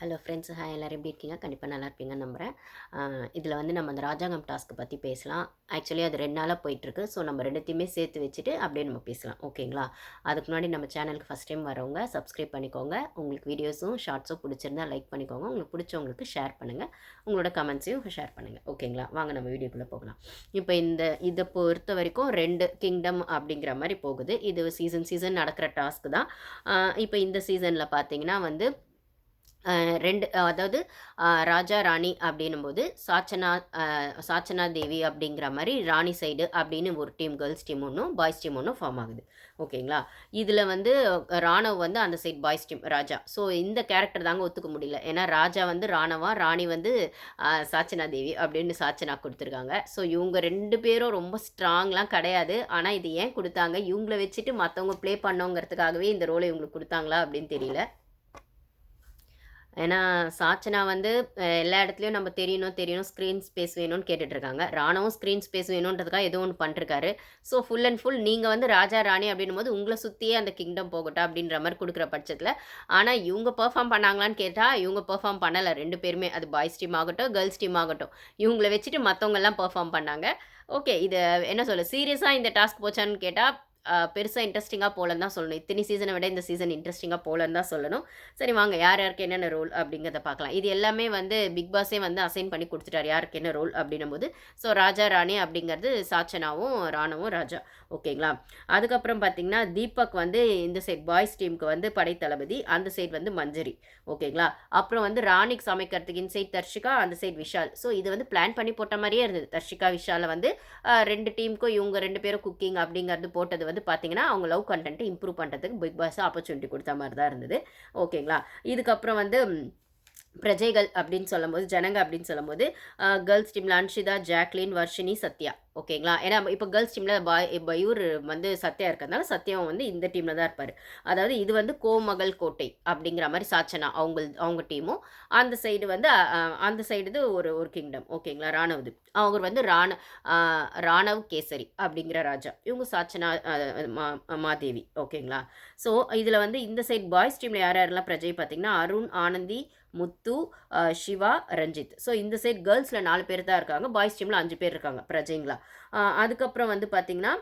Hello friends, hi எல்லோரும் எப்படி இருக்கீங்க? கண்டிப்பாக நல்லா இருப்பீங்கன்னு நம்புகிறேன். இதில் வந்து நம்ம அந்த ராஜாங்கம் டாஸ்க்கு பற்றி பேசலாம். ஆக்சுவலி அது 2 நாளாக போயிட்டுருக்கு. ஸோ நம்ம 2த்தையுமே சேர்த்து வச்சுட்டு அப்படியே நம்ம பேசலாம், ஓகேங்களா? அதுக்கு முன்னாடி நம்ம சேனலுக்கு ஃபஸ்ட் டைம் வரவங்க சப்ஸ்கிரைப் பண்ணிக்கோங்க. உங்களுக்கு வீடியோஸும் ஷார்ட்ஸும் பிடிச்சிருந்தா லைக் பண்ணிக்கோங்க. உங்களுக்கு பிடிச்சவங்களுக்கு ஷேர் பண்ணுங்கள். உங்களோட கமெண்ட்ஸையும் ஷேர் பண்ணுங்கள், ஓகேங்களா? வாங்க நம்ம வீடியோக்குள்ளே போகலாம். இப்போ இதை பொறுத்த வரைக்கும் 2 கிங்டம் அப்படிங்கிற மாதிரி போகுது. இது சீசன் நடக்கிற டாஸ்க்கு தான். இப்போ இந்த சீசனில் பார்த்தீங்கன்னா வந்து 2 அதாவது ராஜா, ராணி அப்படின்னும்போது சாச்சனா தேவி அப்படிங்கிற மாரி ராணி சைடு அப்படின்னு ஒரு டீம், கேர்ள்ஸ் டீம் ஒன்றும், பாய்ஸ் டீம் ஒன்றும் ஃபார்ம் ஆகுது. ஓகேங்களா? இதில வந்து ராணவ் வந்து அந்த சைட் பாய்ஸ் டீம் ராஜா. ஸோ இந்த கேரக்டர் தாங்க ஒத்துக்க முடியல. ஏன்னா ராஜா வந்து ராணவா, ராணி வந்து சாச்சனா தேவி அப்படின்னு சாச்சனா குடுத்துருக்காங்க. ஸோ இவங்க 2 பேரும் ரொம்ப ஸ்ட்ராங்லாம் கிடையாது. ஆனா இது ஏன் குடுத்தாங்க? இவங்கள வச்சுட்டு மத்தவங்க ப்ளே பண்ணணுங்கிறதுக்காகவே இந்த ரோல இவங்களுக்கு குடுத்தாங்களா அப்படின்னு தெரியல. ஏன்னா, சாச்சனா வந்து எல்லா இடத்துலயும் நம்ம தெரியணும், ஸ்க்ரீன் ஸ்பேஸ் வேணும்னு கேட்டுட்ருக்காங்க. ராணவும் ஸ்க்ரீன் ஸ்பேஸ் வேணுன்றதுக்காக ஏதோ ஒண்ணு பண்ணிருக்காரு. ஸோ ஃபுல் அண்ட் ஃபுல் நீங்க வந்து ராஜா, ராணி அப்படின்னும்போது உங்கள சுத்தியே அந்த கிங்டம் போகட்டும் அப்படின்ற மாரி குடுக்குற பட்சத்தில, ஆனா இவங்க பெர்ஃபார்ம் பண்ணாங்களான்னு கேட்டா, இவங்க பெர்ஃபார்ம் பண்ணல 2 பேருமே. அது பாய்ஸ் டீம் ஆகட்டும், கேர்ள்ஸ் டீம் ஆகட்டும். இவங்கள வச்சுட்டு மத்தவங்கலாம் பெர்ஃபார்ம் பண்ணாங்க. ஓகே. இது என்ன சொல்ல, சீரியஸா இந்த டாஸ்க் போச்சான்னு கேட்டா, பெருசா இன்ட்ரஸ்டிங்கா போலன்னு தான் சொல்லணும். இத்தனை சீசன விட இந்த சீசன் இன்ட்ரஸ்டிங்கா போலன்னு தான் சொல்லணும். சரி வாங்க, யார் யாருக்கு என்னென்ன ரோல் அப்படிங்கிறத பார்க்கலாம். இது எல்லாமே வந்து பிக் பாஸே வந்து அசைன் பண்ணி குடுத்துட்டாரு. யாருக்கு என்ன ரோல் அப்படின்னும்போது, ஸோ ராஜா, ராணி அப்படிங்கிறது சாச்சனாவும், ராணுவும் ராஜா. ஓகேங்களா? அதுக்கப்புறம் பார்த்தீங்கன்னா, தீபக் வந்து இந்த சைட் பாய்ஸ் டீமுக்கு வந்து படைத்தளபதி. அந்த சைட் வந்து மஞ்சரி. ஓகேங்களா? அப்புறம் வந்து ராணிக்கு சமைக்கிறதுக்கு இந்த சைட் தர்ஷிகா, அந்த சைட் விஷால். ஸோ இது வந்து பிளான் பண்ணி போட்ட மாரியே இருந்தது. தர்ஷிகா, விஷால வந்து 2 டீமுக்கும் இவங்க 2 பேரும் குக்கிங் அப்படிங்கிறது போட்டது வந்து பார்த்தீங்கன்னா, அவங்க லவ் கன்டென்ட் இம்ப்ரூவ் பண்ணுறதுக்கு பிக் பாஸ் ஆப்பர்ச்சுனிட்டி குடுத்த மாரி தான் இருந்தது. ஓகேங்களா? இதுக்கப்புறம் வந்து பிரஜைகள் அப்படின்னு சொல்லும்போது, ஜனங்க அப்படின்னு சொல்லும்போது, கேர்ல்ஸ் டீம்ல அன்ஷிதா, ஜாக்லின், வர்ஷினி, சத்யா. ஓகேங்களா? ஏன்னா இப்போ கேர்ல்ஸ் டீம்ல இப்ப இவரு வந்து சத்யா இருக்கிறதுனால, சத்யாவும் வந்து இந்த டீம்ல தான் இருப்பாரு. அதாவது இது வந்து கோமகள் கோட்டை அப்படிங்கிற மாரி சாச்சனா அவங்க டீமும், அந்த சைடு வந்து அந்த சைடு இது ஒரு ஒரு கிங்டம். ஓகேங்களா? ராணவ்து. அவர் வந்து அ ராணவ் கேசரி அப்படிங்கிற ராஜா. இவங்க சாச்சனா மாதேவி. ஓகேங்களா? ஸோ இதில வந்து இந்த சைட் பாய்ஸ் டீம்ல யார் யாரெல்லாம் பிரஜை பார்த்தீங்கன்னா, அருண், ஆனந்தி, முத்து, சிவா, ரஞ்சித். ஸோ இந்த சைட் கேர்ல்ஸ்ல 4 பேர் தான் இருக்காங்க. பாய்ஸ் டீம்ல 5 பேர் இருக்காங்க பிரஜைங்களா. அதுக்கப்புறம் வந்து பார்த்தீங்கன்னா,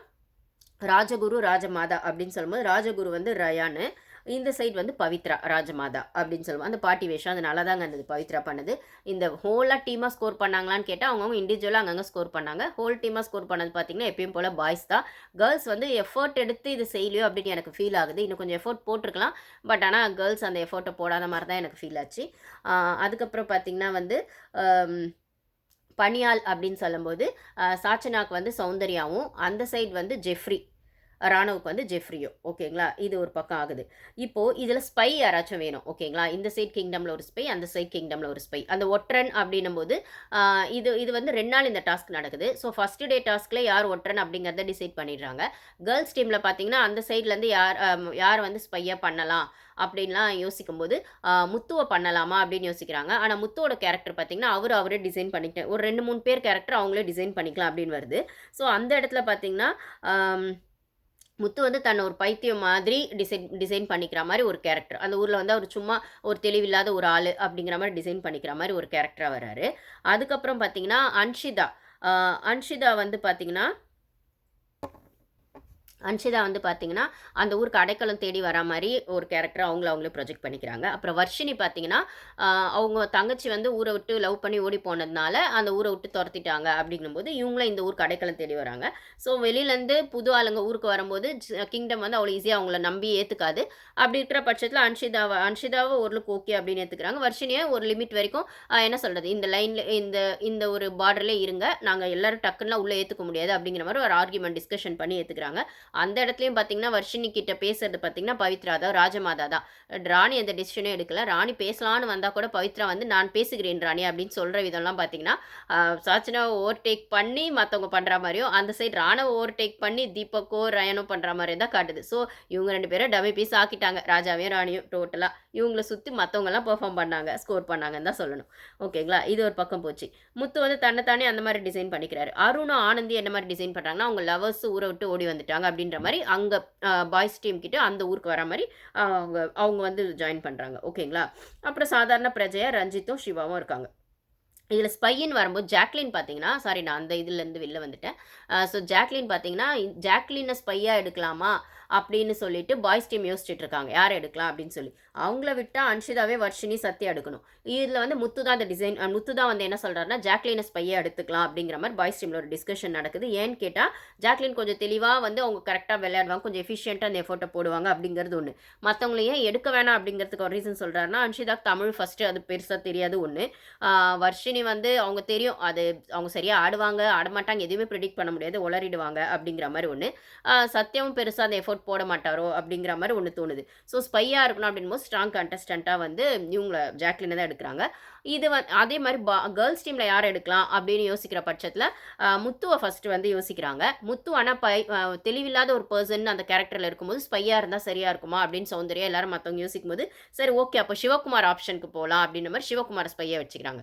ராஜகுரு, ராஜமாதா அப்படின்னு சொல்லும்போது, ராஜகுரு வந்து ரயானு. இந்த சைட் வந்து பவித்ரா, ராஜமாதா அப்படின்னு சொல்லுவோம். அந்த பாட்டி வேஷம் அது நல்லா தாங்க இருந்தது பவித்ரா பண்ணது. இந்த ஹோலா டீமா ஸ்கோர் பண்ணாங்களான்னு கேட்டா, அவங்கவங்க இண்டிவிஜுவலா அங்கங்க ஸ்கோர் பண்ணாங்க. ஹோல் டீமா ஸ்கோர் பண்ணது பார்த்தீங்கன்னா, எப்பயும் போல பாய்ஸ் தான். கேர்ல்ஸ் வந்து எஃபோர்ட் எடுத்து இது செய்யலையோ அப்படின்னு எனக்கு ஃபீல் ஆகுது. இன்னும் கொஞ்சம் எஃபோர்ட் போட்டுருக்கலாம். பட் ஆனா கேர்ல்ஸ் அந்த எஃபோர்ட்ட போடாத மாரி தான் எனக்கு ஃபீல் ஆச்சு. அதுக்கப்புறம் பார்த்தீங்கன்னா வந்து, அம் பனியாள் அப்படின்னு சொல்லும்போது, சாச்சனாக்கு வந்து சௌந்தர்யாவும், அந்த சைடு வந்து ஜெஃப்ரி. ராணுவுக்கு வந்து ஜெஃப்ரியோ. ஓகேங்களா? இது ஒரு பக்கம் ஆகுது. இப்போ இதில ஸ்பை யாராச்சும் வேணும். ஓகேங்களா? இந்த சைட் கிங்டம்ல ஒரு ஸ்பை, அந்த சைட் கிங்டம்ல ஒரு ஸ்பை. அந்த ஒற்றன் அப்படின்னும்போது, அ இது இது வந்து 2 நாள் இந்த டாஸ்க் நடக்குது. ஸோ ஃபர்ஸ்ட் டே டாஸ்க்ல யார் ஒற்றன் அப்படிங்கிறத டிசைட் பண்ணிடுறாங்க. கேர்ல்ஸ் டீம்ல பார்த்தீங்கன்னா, அந்த சைட்லேருந்து யார் வந்து ஸ்பையா பண்ணலாம் அப்படின்லாம் யோசிக்கும்போது, முத்துவ பண்ணலாமா அப்படின்னு யோசிக்கிறாங்க. ஆனா முத்துவோட கேரக்டர் பார்த்தீங்கன்னா, அவரே டிசைன் பண்ணிக்க ஒரு 2, 3 பேர் கேரக்டர் அவங்களே டிசைன் பண்ணிக்கலாம் அப்படின்னு வருது. ஸோ அந்த இடத்துல பார்த்தீங்கன்னா, அம் முத்து வந்து தன்னை ஒரு பைத்தியம் மாதிரி டிசைன் பண்ணிக்கிற மாரி ஒரு கேரக்டர். அந்த ஊர்ல வந்து அவரு சும்மா ஒரு தெளிவில்லாத ஒரு ஆளு அப்படிங்கிற மாரி டிசைன் பண்ணிக்கிற மாரி ஒரு கேரக்டரா வராரு. அதுக்கப்புறம் பார்த்தீங்கன்னா, அன்ஷிதா. அ அன்ஷிதா வந்து பார்த்தீங்கன்னா அன்ஷிதா வந்து பார்த்தீங்கன்னா, அந்த ஊருக்கு அடைக்கலம் தேடி வரா மாரி ஒரு கேரக்டர் அவங்களே ப்ரொஜெக்ட் பண்ணிக்கிறாங்க. அப்புறம் வர்ஷினி பார்த்தீங்கன்னா, அ அவங்க தங்கச்சி வந்து ஊர விட்டு லவ் பண்ணி ஓடி போனதுனால, அந்த ஊர விட்டு தொரத்திட்டாங்க அப்படிங்கும்போது, இவங்களும் இந்த ஊருக்கு அடைக்கலம் தேடி வராங்க. ஸோ வெளியிலேருந்து புது ஆளுங்க ஊருக்கு வரும்போது, கிங்டம் வந்து அவ்வளோ ஈஸியா அவங்கள நம்பி ஏத்துக்காது. அப்படி இருக்கிற பட்சத்தில அன்ஷிதாவ ஓரளவுக்கு ஓகே அப்படின்னு ஏத்துக்கிறாங்க. வர்ஷினிய ஒரு லிமிட் வரைக்கும் என்ன சொல்றது, இந்த லைன்ல இந்த இந்த ஒரு பார்டர்லயே இருங்க. நாங்க எல்லாரும் டக்குன்னுலாம் உள்ள ஏத்துக்க முடியாது அப்படிங்கிற மாரி ஒரு ஆர்கியூமென்ட் டிஸ்கஷன் பண்ணி ஏத்துக்கிறாங்க. அந்த இடத்துலயும் பார்த்தீங்கன்னா, வர்ஷினி கிட்ட பேசுறது பார்த்தீங்கன்னா, பவித்ரா தான், ராஜமாதா தான். ராணி எந்த டெசிஷனும் எடுக்கல. ராணி பேசலான்னு வந்தா கூட பவித்ரா வந்து, "நான் பேசுகிறேன் ராணி" அப்படின்னு சொல்ற விதம்லாம் பார்த்தீங்கன்னா, சாச்சனாவ ஓவர்டேக் பண்ணி மத்தவங்க பண்ற மாரியும், அந்த சைடு ராணவ ஓவர்டேக் பண்ணி தீபக்கோ, ரயனோ பண்ற மாரியும் தான் காட்டுது. ஸோ இவங்க 2 பேரும் டம்மி பீஸ் ஆக்கிட்டாங்க. ராஜாவையும், ராணியும் டோட்டலா. இவங்கள சுத்தி மத்தவங்கலாம் பெர்ஃபார்ம் பண்ணாங்க. ஸ்கோர் பண்ணாங்கன்னு தான் சொல்லணும். ஓகேங்களா? இது ஒரு பக்கம் போச்சு. முத்து வந்து தன்ன தானே அந்த மாரி டிசைன் பண்ணிக்கிறாரு. அருணும், ஆனந்தி என்ன மாரி டிசைன் பண்றாங்கன்னா, அவங்க லவர்ஸ் ஊர விட்டு ஓடி வந்துட்டாங்க அப்படின்ற மாரி அங்க பாய்ஸ் டீம் கிட்ட அந்த ஊருக்கு வர மாரி அவங்க அவங்க வந்து ஜாயின் பண்றாங்க. ஓகேங்களா? அப்புறம் சாதாரண பிரஜையா ரஞ்சித்தும், சிவாவும் இருக்காங்க. இதில ஸ்பைன்னு வரும்போது ஜாக்லின் பார்த்தீங்கன்னா, சாரி நான் அந்த இதுலேருந்து வெளில வந்துட்டேன். ஜாக்லின் பார்த்தீங்கன்னா, ஜாக்லின ஸ்பையா எடுக்கலாமா? அப்படின்னு சொல்லிட்டு பாய்ஸ் டீம் யோசிச்சுட்டு இருக்காங்க. யார எடுக்கலாம் அப்படின்னு சொல்லி. அவங்கள விட்டா அன்ஷிதாவே வர்ஷினி, சத்யா எடுக்கணும். இதில வந்து முத்து தான் அந்த டிசைன் முத்து தான் வந்து என்ன சொல்றாருன்னா, ஜாக்லின ஸ்பையா எடுத்துக்கலாம் அப்படிங்கிற மாரி பாய்ஸ் டீம்ல ஒரு டிஸ்கஷன் நடக்குது. ஏன்னு கேட்டா, ஜாக்லின் கொஞ்சம் தெளிவா வந்து அவங்க கரெக்ட்டா விளையாடுவாங்க. கொஞ்சம் எஃபிஷியன்ட்டா அந்த எஃபோர்ட்ட போடுவாங்க அப்படிங்கிறது ஒண்ணு. மத்தவங்கள ஏன் எடுக்க வேணாம் அப்படிங்கிறதுக்கு ஒரு ரீசன் சொல்றாருன்னா, அன்ஷிதாக்கு தமிழ் ஃபர்ஸ்ட்டு அது பெருசா தெரியாது ஒண்ணு. வர்ஷினி வந்து அவங்க தெரியும். அது அவங்க சரியா ஆடுவாங்க, ஆடமாட்டாங்க. எதுவுமே ப்ரிடிக்ட் பண்ண முடியாது. உளறிடுவாங்க அப்படிங்கிற மாரி ஒண்ணு. சத்யாவும் பெருசா அந்த எஃபோர்ட் போட மாட்டாரோ அப்படிங்கிற மாரி ஒண்ணு தோணுது. ஸ்பையா இருக்கணும் அப்படின்னும்போது ஸ்ட்ராங் கண்டஸ்டன்ட்டா வந்து இவங்கள ஜாக்லின தான் எடுக்குறாங்க. இது அதே மாரி கேர்ல்ஸ் டீம்ல யார எடுக்கலாம் அப்படின்னு யோசிக்கிற பட்சத்தில, முத்துவ ஃபர்ஸ்ட்டு வந்து யோசிக்கிறாங்க. முத்து ஆனா தெளிவில்லாத ஒரு பெர்சன் அந்த கேரக்டர்ல இருக்கும்போது, ஸ்பையா இருந்தா சரியா இருக்குமா அப்படின்னு சௌந்தர்யா எல்லாரும் மத்தவங்க யோசிக்கும்போது, சரி ஓகே அப்ப சிவகுமார் ஆப்ஷனுக்கு போலாம் அப்படின்ற மாரி சிவகுமார ஸ்பையா வச்சுக்கிறாங்க.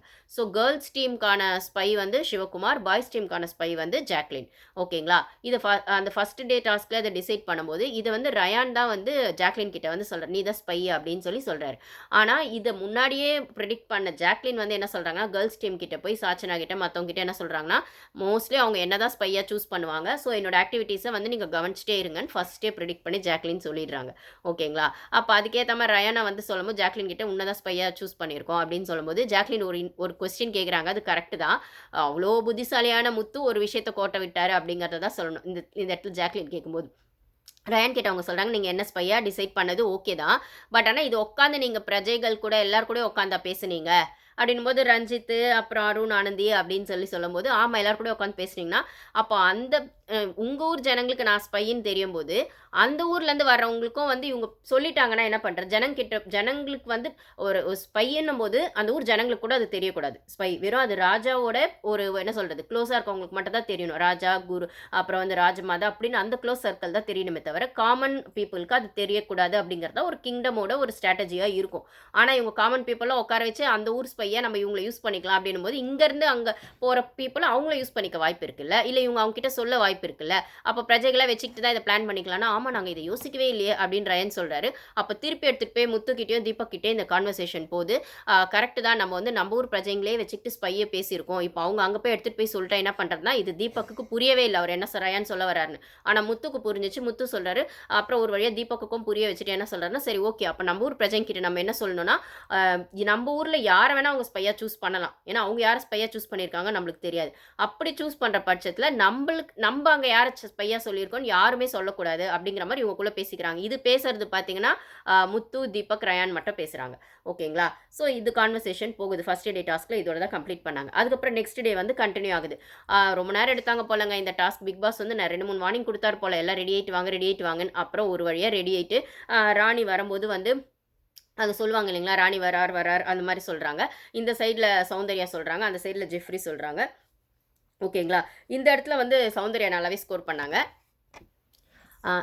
கேர்ல்ஸ் டீம்க்கான ஸ்பை வந்து சிவகுமார், பாய்ஸ் டீம்க்கான ஸ்பை வந்து ஜாக்லின். ஓகேங்களா? இது அந்த ஃபர்ஸ்ட் டே டாஸ்க்ல இத டிசைட் பண்ணும்போது, இத வந்து ரயான் தான் வந்து ஜாக்லின் கிட்ட வந்து சொல்றாரு. "நீ தான் ஸ்பை" அப்படின்னு சொல்லி சொல்றாரு. ஆனா, இத முன்னாடியே பிரெடிக்ட் பண்ண ஜாக்லின் வந்து என்ன சொல்றாங்கன்னா, கேர்ல்ஸ் டீம் கிட்ட போய் சாச்சனா கிட்ட, மத்தவங்க கிட்ட என்ன சொல்றாங்கன்னா, மோஸ்ட்லி அவங்க என்ன தான் ஸ்பையா சூஸ் பண்ணுவாங்க. என்னோட ஆக்டிவிட்டீஸ வந்து நீங்க கவனிச்சுட்டே இருங்கன்னு ஃபர்ஸ்ட்டே பிரெடிக்ட் பண்ணி ஜாக்லின் சொல்லிடுறாங்க. ஓகேங்களா? அப்ப அதுக்கேத்த மாரி ரயானா வந்து சொல்லும்போது, ஜாக்லின் கிட்ட உன்ன தான் ஸ்பையா சூஸ் பண்ணியிருக்கோம் அப்படின்னு சொல்லும்போது, ஜாக்லின் ஒரு கொஸ்டின் கேட்குறாங்க. அது கரெக்ட் தான். அவ்ளோ புத்திசாலியான முத்து ஒரு விஷயத்த கோட்ட விட்டாரு அப்படிங்கிறத தான் சொல்லணும். இந்த இந்த இடத்துல ஜாக்லின் கேட்கும்போது. ரயான் கிட்ட அவங்க சொல்றாங்க, "நீங்க என்ன ஸ்பையா டிசைட் பண்ணது ஓகே தான். பட் ஆனா இது உட்காந்து நீங்க பிரஜைகள் கூட எல்லார் கூடயும் உட்காந்தா பேசுனீங்க?" அப்படின்னும்போது ரஞ்சித்து, அப்புறம் அருண், ஆனந்தி அப்படின்னு சொல்லும்போது, ஆமா எல்லார் கூடயும் உட்காந்து பேசுனீங்கன்னா, அப்போ அந்த உங்க ஊர் ஜனங்களுக்கு நான் ஸ்பைன்னு தெரியும்போது, அந்த ஊர்லேருந்து வர்றவங்களுக்கும் வந்து இவங்க சொல்லிட்டாங்கன்னா என்ன பண்றது? ஜனங்களுக்கு வந்து ஒரு ஒரு ஸ்பைன்னும்போது, அந்த ஊர் ஜனங்களுக்கு கூட அது தெரியக்கூடாது. ஸ்பை வெறும் அது ராஜாவோட ஒரு என்ன சொல்றது? க்ளோஸா இருக்கவங்களுக்கு மட்டும் தான் தெரியணும். ராஜா, குரு, அப்புறம் வந்து ராஜமாதா அப்படின்னு அந்த க்ளோஸ் சர்க்கிள் தான் தெரியணுமே தவிர, காமன் பீப்புளுக்கு அது தெரியக்கூடாது அப்படிங்கிறது தான் ஒரு கிங்டமோட ஒரு ஸ்ட்ராட்டஜியா இருக்கும். ஆனா இவங்க காமன் பீப்பிள உட்கார வச்சு அந்த ஊர் ஸ்பைய நம்ம இவங்கள யூஸ் பண்ணிக்கலாம் அப்படின்னும்போது, இங்கருந்து அங்க போற பீப்பிள அவங்கள யூஸ் பண்ணிக்க வாய்ப்பு இருக்குல்ல. இல்ல இவங்க அவங்க கிட்ட சொல்ல வாய்ப்பு இருக்குல்ல. அப்ப பிரஜைகள வச்சுக்கிட்டு தான் இத பிளான் பண்ணிக்கலாம்னா, ஆமா நாங்க இத யோசிக்கவே இல்லையே அப்படின்னு ரயன் சொல்றாரு. அப்ப திருப்பி எடுத்துட்டு போய் முத்துக்கிட்டயும், தீபக் கிட்டயும் இந்த கான்வர்சேஷன் போது, கரெக்ட் தான் நம்ம வந்து நம்ம ஊர் பிரஜைங்களே வச்சுக்கிட்டு ஸ்பைய பேசியிருக்கோம். இப்ப அவங்க அங்க போய் எடுத்துட்டு போய் சொல்லிட்டா என்ன பண்றதுன்னா, இது தீபக்குக்கு புரியவே இல்ல. அவர் என்ன ரயான் சொல்ல வராருன்னு. ஆனா முத்துக்கு புரிஞ்சுச்சு. முத்து சொல்றாரு. அப்புறம் ஒரு வழியா தீபக்குக்கும் புரிய வச்சுட்டு என்ன சொல்றாருன்னா, சரி ஓகே அப்ப நம்ம ஊர் பிரஜைங்க கிட்ட நம்ம என்ன சொல்லணும்னா, அ நம்ம ஊர்ல யார வேணா அவங்க ஸ்பையா சூஸ் பண்ணலாம். ஏன்னா அவங்க யார ஸ்பையா சூஸ் பண்ணியிருக்காங்க நம்மளுக்கு தெரியாது. அப்படி சூஸ் பண்ற பட்சத்துல நம்ப அங்க யார ஸ்பையா சொல்லியிருக்கோம்னு யாருமே சொல்லக்கூடாது அப்படிங்கிற மாரி இவங்கக்குள்ள பேசிக்கிறாங்க. இது பேசுறது பார்த்தீங்கன்னா, முத்து, தீபக், ரயான் மட்டும் பேசுறாங்க. ஓகேங்களா? இது கான்வர்சேஷன் போகுது. ஃபர்ஸ்ட் டே டாஸ்க்ல இதோட தான் கம்ப்ளீட் பண்ணாங்க. அதுக்கப்புறம் நெக்ஸ்ட் டே வந்து கன்டின்யூ ஆகுது. ரொம்ப நேரம் எடுத்தாங்க போலங்க இந்த டாஸ்க். பிக் பாஸ் வந்து 2, 3 வார்னிங் குடுத்தாரு போல. எல்லாம் ரெடி ஆயிட்டு வாங்க, ரெடி ஆயிட்டு வாங்கன்னு. அப்புறம் ஒரு வழியா ரெடி ஆயிட்டு, ராணி வரும்போது வந்து அத சொல்லுவாங்க இல்லைங்களா? ராணி வரார் அந்த மாரி சொல்றாங்க. இந்த சைட்ல சௌந்தர்யா சொல்றாங்க. அந்த சைட்ல ஜெஃப்ரி சொல்றாங்க. ஓகேங்களா? இந்த இடத்துல வந்து சௌந்தர்யா நல்லாவே ஸ்கோர் பண்ணாங்க.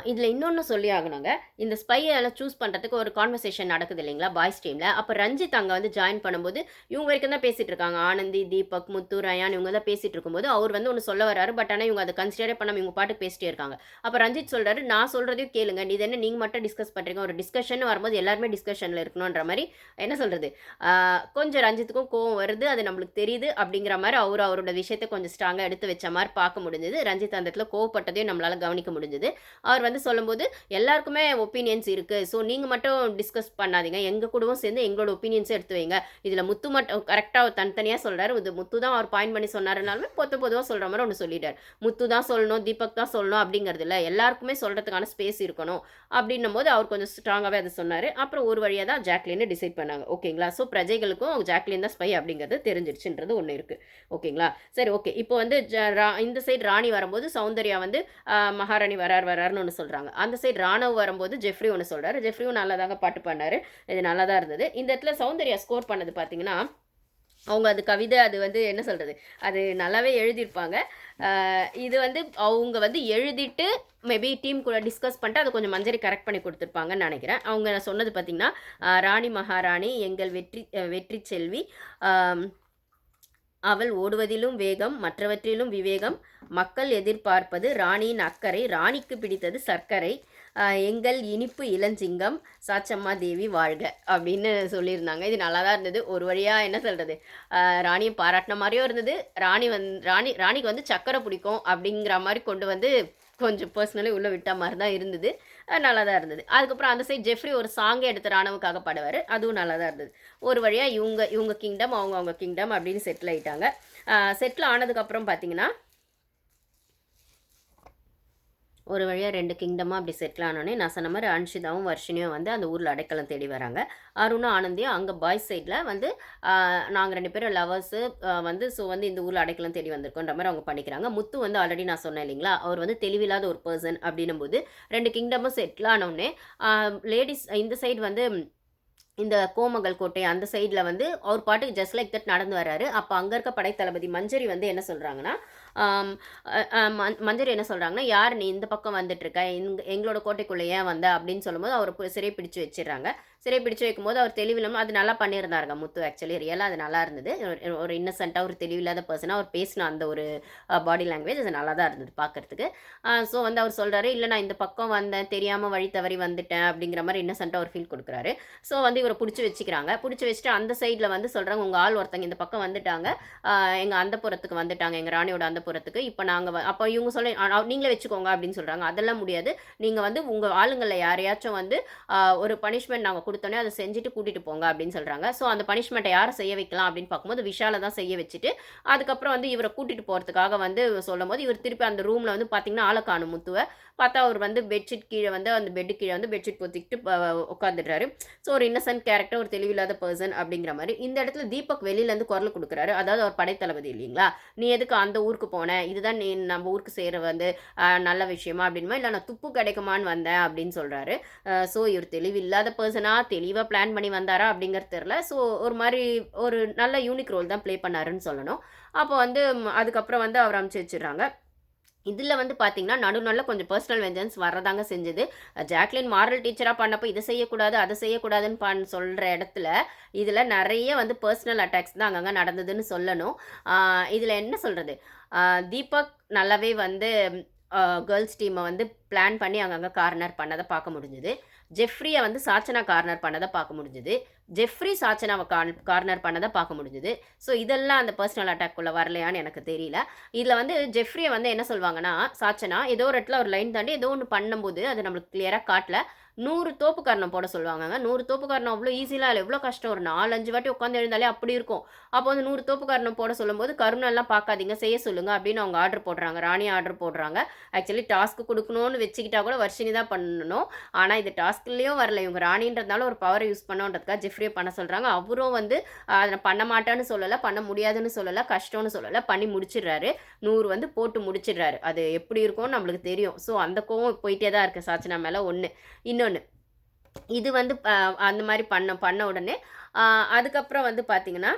இதில இன்னொன்னு சொல்லி ஆகணுங்க. இந்த ஸ்பையெல்லாம் சூஸ் பண்றதுக்கு ஒரு கான்வர்சேஷன் நடக்குது இல்லைங்களா? பாய்ஸ் டீம்ல. அப்ப ரஞ்சித் அங்க வந்து ஜாயின் பண்ணும்போது, இவங்க வரைக்கும் தான் பேசிட்டு இருக்காங்க. ஆனந்தி, தீபக், முத்து, ரயான் இவங்க தான் பேசிட்டு இருக்கும்போது, அவர் வந்து ஒண்ணு சொல்ல வராரு. பட் ஆனா இவங்க அத கன்சிடரே பண்ணாம இவங்க பாட்டுக்கு பேசிட்டே இருக்காங்க. அப்ப ரஞ்சித் சொல்றாரு, "நான் சொல்றதையும் கேளுங்க. இது என்ன நீங்க மட்டும் டிஸ்கஸ் பண்றீங்க? ஒரு டிஸ்கஷன்னு வரும்போது எல்லாருமே டிஸ்கஷன்ல இருக்கணுன்ற மாரி" என்ன சொல்றது? ஆ கொஞ்சம் ரஞ்சித்துக்கும் கோவம் வருது. அது நம்மளுக்கு தெரியுது. அப்படிங்கிற மாரி அவரோட விஷயத்த கொஞ்சம் ஸ்ட்ராங்கா எடுத்து வச்ச மாரி பார்க்க முடிஞ்சது. ரஞ்சித் அந்த இடத்துல கோவப்பட்டதையும் நம்மளால கவனிக்க முடிஞ்சது. அவர் வந்து சொல்லும்போது, எல்லாருக்குமே ஒப்பீனியன்ஸ் இருக்கு. நீங்க மட்டும் டிஸ்கஸ் பண்ணாதீங்க. எங்க கூடவும் சேர்ந்து எங்களோட ஒப்பீனியன்ஸ எடுத்து வைங்க. இதுல முத்து மட்டும் கரெக்ட்டா தனித்தனியா சொல்றாரு. இது முத்து தான் அவர் பாயிண்ட் பண்ணி சொன்னாருனாலுமே, பொதுவா சொல்ற மாரி ஒண்ணு சொல்லிட்டாரு. முத்து தான் சொல்லணும், தீபக் தான் சொல்லணும் அப்படிங்கிறது இல்ல. எல்லாருக்குமே சொல்றதுக்கான ஸ்பேஸ் இருக்கணும். அப்படின்னும்போது அவர் கொஞ்சம் ஸ்ட்ராங்காவே அத சொன்னாரு. அப்புறம் ஒரு வழியா தான் ஜாக்லின்னு டிசைட் பண்ணாங்க. ஓகேங்களா? பிரஜைகளுக்கும் ஜாக்லின் தான் ஸ்பை அப்படிங்கிறது தெரிஞ்சிருச்சுன்றது ஒண்ணு இருக்கு. ஓகேங்களா? சரி ஓகே. இப்போ வந்து இந்த சைடு ராணி வரும்போது சௌந்தர்யா வந்து மகாராணி வராருன்னு ஒண்ணு சொல்றாங்க. அந்த சைடு ராணவ் வரும்போது ஜெஃப்ரி ஒண்ணு சொல்றாரு. ஜெஃப்ரியும் நல்லா தாங்க பாட்டு பாடுனாரு. இது நல்லா தான் இருந்தது. இந்த இடத்துல சௌந்தர்யா ஸ்கோர் பண்ணது பார்த்தீங்கன்னா, அவங்க அது கவிதை அது வந்து என்ன சொல்கிறது, அது நல்லாவே எழுதியிருப்பாங்க. இது வந்து அவங்க வந்து எழுதிட்டு மேபி டீம் கூட டிஸ்கஸ் பண்ணிட்டு அதை கொஞ்சம் மஞ்சரி கரெக்ட் பண்ணி கொடுத்துருப்பாங்கன்னு நினைக்கிறேன். அவங்க சொன்னது பார்த்தீங்கன்னா, ராணி மகாராணி எங்கள் வெற்றி செல்வி, அவள் ஓடுவதிலும் வேகம், மற்றவற்றிலும் விவேகம், மக்கள் எதிர்பார்ப்பது ராணியின் அக்கறை, ராணிக்கு பிடித்தது சர்க்கரை, எங்கள் இனிப்பு இளஞ்சிங்கம், சாச்சம்மா தேவி வாழ்க அப்படின்னு சொல்லியிருந்தாங்க. இது நல்லா தான் இருந்தது. ஒரு வழியாக என்ன சொல்கிறது, ராணியை பாராட்டின மாதிரியும் இருந்தது. ராணிக்கு வந்து சக்கரை பிடிக்கும் அப்படிங்கிற மாதிரி கொண்டு வந்து கொஞ்சம் பர்சனலி உள்ளே விட்ட மாதிரி தான் இருந்தது. நல்லா தான் இருந்தது. அதுக்கப்புறம் அந்த சைட் ஜெஃப்ரி ஒரு சாங்கே எடுத்து ராணுவுக்காக பாடுவார். அதுவும் நல்லா தான் இருந்தது. ஒரு வழியாக இவங்க கிங்டம் அவங்க கிங்டம் அப்படின்னு செட்டில் ஆகிட்டாங்க. செட்டில் ஆனதுக்கப்புறம் பார்த்தீங்கன்னா, ஒரு வழியாக 2 கிங்டமாக அப்படி செட்டில் ஆனோடனே நான் சொன்ன மாதிரி அன்ஷிதாவும் வர்ஷினியும் வந்து அந்த ஊரில் அடைக்கலம் தேடி வராங்க. அருணும் ஆனந்தியும் அங்கே பாய்ஸ் சைடில் வந்து நாங்கள் 2 பேரும் லவர்ஸு வந்து ஸோ வந்து இந்த ஊரில் அடைக்கலம் தேடி வந்திருக்கோன்ற மாதிரி அவங்க பண்ணிக்கிறாங்க. முத்து வந்து ஆல்ரெடி நான் சொன்னேன் இல்லைங்களா, அவர் வந்து தெளிவில்லாத ஒரு பர்சன் அப்படின்னும் போது 2 கிங்டமும் செட்டில் ஆனோடனே லேடிஸ் இந்த சைடு வந்து இந்த கோமங்கல் கோட்டை அந்த சைடில் வந்து அவர் பாட்டுக்கு ஜஸ்ட் லைக் தட் நடந்து வர்றாரு. அப்போ அங்கே இருக்க படைத்தளபதி மஞ்சரி வந்து என்ன சொல்கிறாங்கன்னா, மஞ்சரி என்ன சொல்கிறாங்கன்னா, யார் நீ இந்த பக்கம் வந்துட்டுருக்க, எங்களோட கோட்டைக்குள்ளே ஏன் வந்த அப்படின்னு சொல்லும்போது அவர் சிறை பிடிச்சு வச்சிடுறாங்க. சிறை பிடிச்சு வைக்கும்போது அவர் தெளிவில்லாமல் அது நல்லா பண்ணியிருந்தாருங்க முத்து. ஆக்சுவலி ரியலாக அது நல்லா இருந்தது. ஒரு இன்னசென்ட்டாக ஒரு தெளிவில்லாத பர்சனாக அவர் பேசின அந்த ஒரு பாடி லாங்குவேஜ் அது நல்லா தான் இருந்தது பார்க்குறதுக்கு. ஸோ வந்து அவர் சொல்கிறாரு, இல்லை நான் இந்த பக்கம் வந்தேன், தெரியாமல் வழி தவறி வந்துட்டேன் அப்படிங்கிற மாதிரி இன்னசென்ட்டாக ஒரு ஃபீல் கொடுக்குறாரு. ஸோ வந்து இவரை பிடிச்சி வச்சுக்கிறாங்க. பிடிச்சி வச்சுட்டு அந்த சைடில் வந்து சொல்கிறாங்க, உங்கள் ஆள் ஒருத்தங்க இந்த பக்கம் வந்துட்டாங்க, எங்கள் அந்தப்புறத்துக்கு வந்துட்டாங்க, எங்கள் ராணியோட அந்தப்புறத்துக்கு. இப்போ நாங்கள் அப்போ இவங்க சொல்ல நீங்களே வச்சுக்கோங்க அப்படின்னு சொல்கிறாங்க. அதெல்லாம் முடியாது, நீங்கள் வந்து உங்கள் ஆளுங்களில் யாரையாச்சும் வந்து ஒரு பனிஷ்மெண்ட் நாங்கள் கொடுத்தோன்னே அதை செஞ்சுட்டு கூட்டிகிட்டு போங்க அப்படின்னு சொல்கிறாங்க. ஸோ அந்த பனிஷ்மெண்ட்டை யாரை செய்ய வைக்கலாம் அப்படின்னு பார்க்கும்போது விஷாலை தான் செய்ய வச்சுட்டு அதுக்கப்புறம் வந்து இவரை கூட்டிகிட்டு போகிறதுக்காக வந்து சொல்லும் போது இவர் திருப்பி அந்த ரூமில் வந்து பார்த்திங்கன்னா ஆளை காணும் முத்துவை. பார்த்தா அவர் வந்து பெட்ஷீட் கீழே வந்து அந்த பெட்டு கீழே வந்து பெட்ஷீட் பொத்திக்கிட்டு உட்காந்துடுறாரு. ஸோ ஒரு இன்னசென்ட் கேரக்டர், ஒரு தெளிவில்லாத பர்சன் அப்படிங்கிற மாதிரி. இந்த இடத்துல தீபக் வெளியிலேருந்து குரல் கொடுக்குறாரு. அதாவது அவர் படைத்தளபதி இல்லைங்களா, நீ எதுக்கு அந்த ஊருக்கு போனேன், இதுதான் நீ நம்ம ஊருக்கு செய்கிற வந்து நல்ல விஷயமா அப்படின்மா, இல்லை நான் துப்பு கிடைக்குமான்னு வந்தேன் அப்படின்னு சொல்கிறாரு. ஸோ இவர் தெளிவில்லாத பர்சனாக தெளிவாக பிளான் பண்ணி வந்தாரா அப்படிங்கிறது தெரில. ஸோ ஒரு மாதிரி ஒரு நல்ல யூனிக் ரோல் தான் ப்ளே பண்ணாருன்னு சொல்லணும். அப்போ வந்து அதுக்கப்புறம் வந்து அவர் அமுச்சு வச்சிடுறாங்க. இதில் வந்து பார்த்தீங்கன்னா நடுநாளில் கொஞ்சம் பர்சனல் வெஞ்சன்ஸ் வரதாங்க செஞ்சது. ஜாக்லின் மாரல் டீச்சராக பண்ணப்போ இதை செய்யக்கூடாது அதை செய்யக்கூடாதுன்னு சொல்கிற இடத்துல இதில் நிறைய வந்து பர்சனல் அட்டாக்ஸ் தான் அங்கங்கே நடந்ததுன்னு சொல்லணும். இதில் என்ன சொல்கிறது, தீபக் நல்லாவே வந்து கேர்ள்ஸ் டீமை வந்து பிளான் பண்ணி அங்கங்கே கார்னர் பண்ணதை பார்க்க முடிஞ்சுது. ஜெஃப்ரியை வந்து சாச்சனா கார்னர் பண்ணதை பார்க்க முடிஞ்சுது. ஜெஃப்ரி சாச்சனாவை கார்னர் பண்ணதை பார்க்க முடிஞ்சுது. ஸோ இதெல்லாம் அந்த பர்சனல் அட்டாக்குள்ளே வரலையான்னு எனக்கு தெரியல. இதில் வந்து ஜெஃப்ரியை வந்து என்ன சொல்லுவாங்கன்னா, சாச்சனா ஏதோ ஒரு இடத்துல ஒரு லைன் தாண்டி ஏதோ ஒன்று பண்ணும்போது அது நம்மளுக்கு கிளியராக காட்டல, 100 தோப்புக்காரணம் போட சொல்லுவாங்கங்க. 100 தோப்புக்காரணம் அவ்வளோ ஈஸிலாம் இல்லை, எவ்வளோ கஷ்டம், ஒரு 4-5 வாட்டி உட்காந்து எழுந்தாலே அப்படி இருக்கும். அப்போ வந்து 100 தோப்புக்காரணம் போட சொல்லும்போது கருணெல்லாம் பார்க்காதீங்க, செய்ய சொல்லுங்கள் அப்படின்னு அவங்க ஆர்டர் போடுறாங்க. ராணி ஆர்டர் போடுறாங்க. ஆக்சுவலி டாஸ்க்கு கொடுக்கணும்னு வச்சுக்கிட்டா கூட வர்ஷினி தான் பண்ணணும். ஆனால் இது டாஸ்க்லேயும் வரல, இவங்க ராணின்றதுனால ஒரு பவரை யூஸ் பண்ணோன்றதுக்காக ஜெஃப்ரியை பண்ண சொல்கிறாங்க. அவரும் வந்து அதை பண்ண மாட்டேன்னு சொல்லலை, பண்ண முடியாதுன்னு சொல்லலை, கஷ்டம்னு சொல்லலை, பண்ணி முடிச்சிடுறாரு. 100 வந்து போட்டு முடிச்சிடுறாரு. அது எப்படி இருக்கும்னு நம்மளுக்கு தெரியும். ஸோ அந்த கோவம் போயிட்டே தான் இருக்குது சாச்சனா மேலே. ஒன்று இன்னொன்று இது வந்து அந்த மாதிரி பண்ண உடனே அதுக்கப்புறம் வந்து பார்த்தீங்கன்னா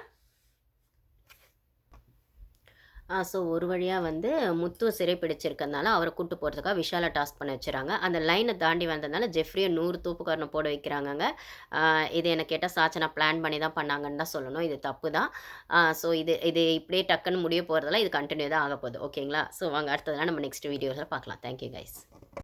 ஸோ ஒரு வழியாக வந்து முத்துவை சிறை பிடிச்சிருக்கறதுனால அவரை கூட்டு போகிறதுக்காக விஷாலை டாஸ்க் பண்ண வச்சுறாங்க. அந்த லைனை தாண்டி வந்ததுனால ஜெஃப்ரியை 100 தூப்புக்காரனை போட வைக்கிறாங்கங்க. இது எனக்கு கேட்டால் சாச்சனா பிளான் பண்ணி தான் பண்ணாங்கன்னு தான் சொல்லணும். இது தப்பு தான். ஸோ இது இப்படியே டக்குன்னு முடிய போகிறதெல்லாம் இது கண்டினியூ தான் ஆக போகுது. ஓகேங்களா? ஸோ வாங்க அடுத்ததெல்லாம் நம்ம நெக்ஸ்ட் வீடியோவில் பார்க்கலாம். Thank you guys.